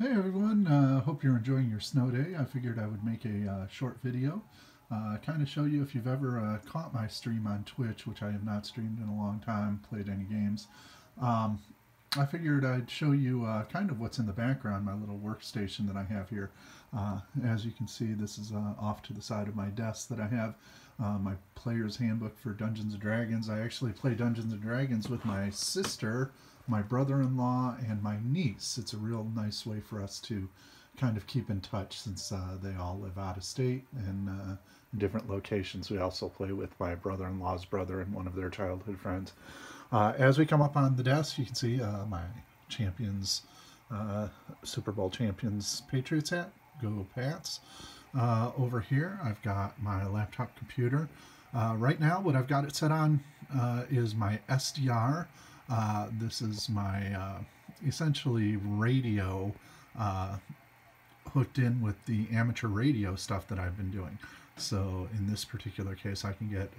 Hey everyone, hope you're enjoying your snow day. I figured I would make a short video, kind of show you if you've ever caught my stream on Twitch, which I have not streamed in a long time, played any games. Um, I figured I'd show you kind of what's in the background, my little workstation that I have here. As you can see, this is off to the side of my desk that I have my player's handbook for Dungeons & Dragons. I actually play Dungeons & Dragons with my sister, my brother-in-law, and my niece. It's a real nice way for us to kind of keep in touch since they all live out of state and in different locations. We also play with my brother-in-law's brother and one of their childhood friends. As we come up on the desk, you can see my champions, Super Bowl champions Patriots hat. Go Pats. Over here, I've got my laptop computer. Right now, what I've got it set on is my SDR. This is my essentially radio hooked in with the amateur radio stuff that I've been doing. So in this particular case, I can get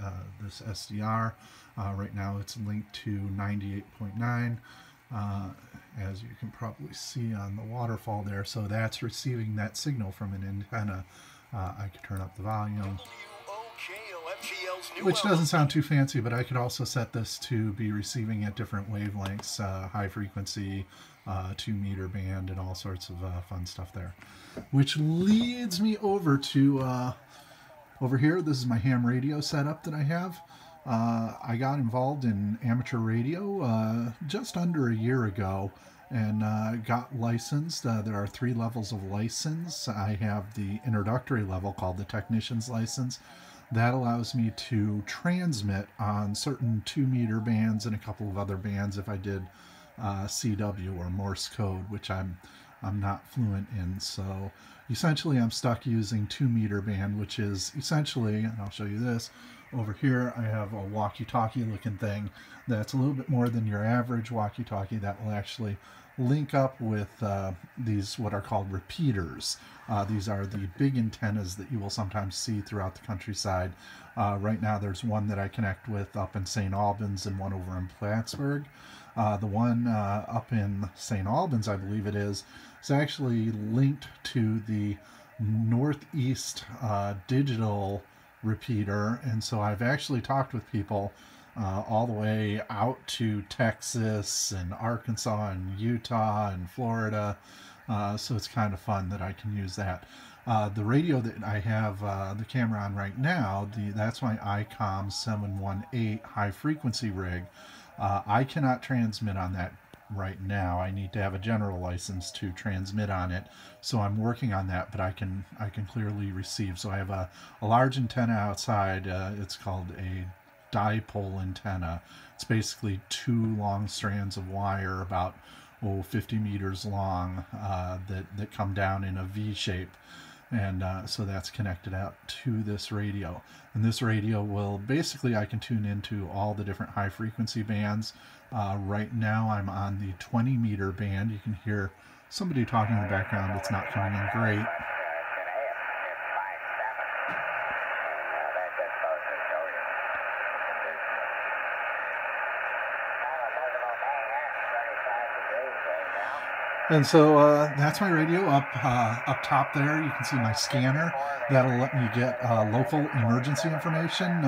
this SDR. Right now it's linked to 98.9. As you can probably see on the waterfall there. So that's receiving that signal from an antenna. I could turn up the volume, which doesn't sound too fancy, but I could also set this to be receiving at different wavelengths, high frequency, 2-meter band, and all sorts of fun stuff there. Which leads me over to over here. This is my ham radio setup that I have. I got involved in amateur radio just under a year ago and got licensed. There are 3 levels of license. I have the introductory level called the technician's license. That allows me to transmit on certain 2-meter bands and a couple of other bands if I did CW or Morse code, which I'm not fluent in. So essentially I'm stuck using 2-meter band, which is essentially, and I'll show you this, over here I have a walkie-talkie looking thing that's a little bit more than your average walkie-talkie that will actually link up with these what are called repeaters. These are the big antennas that you will sometimes see throughout the countryside. Right now there's one that I connect with up in St. Albans and one over in Plattsburgh. The one up in St. Albans, I believe it is actually linked to the Northeast digital repeater, and so I've actually talked with people all the way out to Texas and Arkansas and Utah and Florida, so it's kind of fun that I can use that. The radio that I have the camera on right now, that's my ICOM 718 high frequency rig. I cannot transmit on that right now. I need to have a general license to transmit on it, so I'm working on that, but I can clearly receive. So I have a large antenna outside. It's called a dipole antenna. It's basically 2 long strands of wire about 50 meters long that come down in a V shape. And so that's connected out to this radio. And this radio will basically, I can tune into all the different high frequency bands. Right now I'm on the 20-meter band. You can hear somebody talking in the background. It's not coming in great. And so that's my radio up top there. You can see my scanner. That'll let me get local emergency information,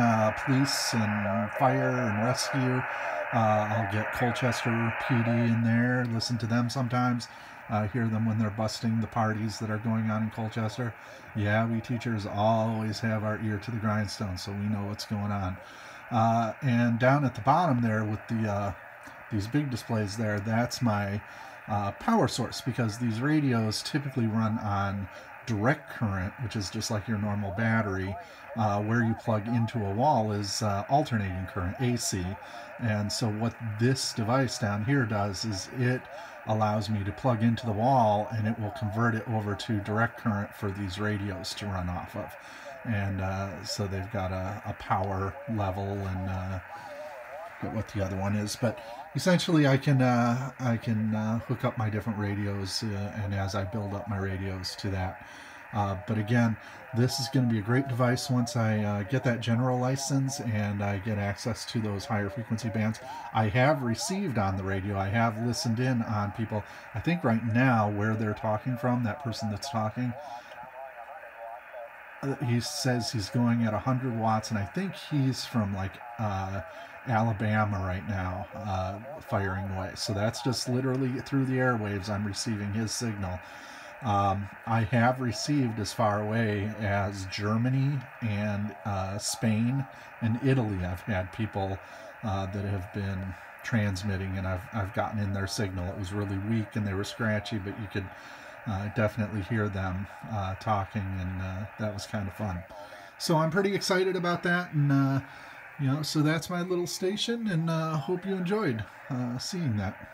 police and fire and rescue. I'll get Colchester PD in there, listen to them sometimes. Hear them when they're busting the parties that are going on in Colchester. Yeah, we teachers always have our ear to the grindstone, so we know what's going on. And down at the bottom there with the these big displays there, that's my power source, because these radios typically run on direct current, which is just like your normal battery. Where you plug into a wall is alternating current, AC. And so what this device down here does is it allows me to plug into the wall, and it will convert it over to direct current for these radios to run off of. And so they've got a power level, and what the other one is, but essentially I can hook up my different radios, and as I build up my radios to that, But again, this is going to be a great device once I get that general license and I get access to those higher frequency bands. I have received on the radio, I have listened in on people, I think right now where they're talking from, that person that's talking, he says he's going at 100 watts, and I think he's from like Alabama right now, firing away. So that's just literally through the airwaves I'm receiving his signal. I have received as far away as Germany and Spain and Italy. I've had people that have been transmitting, and I've gotten in their signal. It was really weak and they were scratchy, but you could definitely hear them talking, and that was kind of fun. So I'm pretty excited about that, and so that's my little station, and hope you enjoyed seeing that.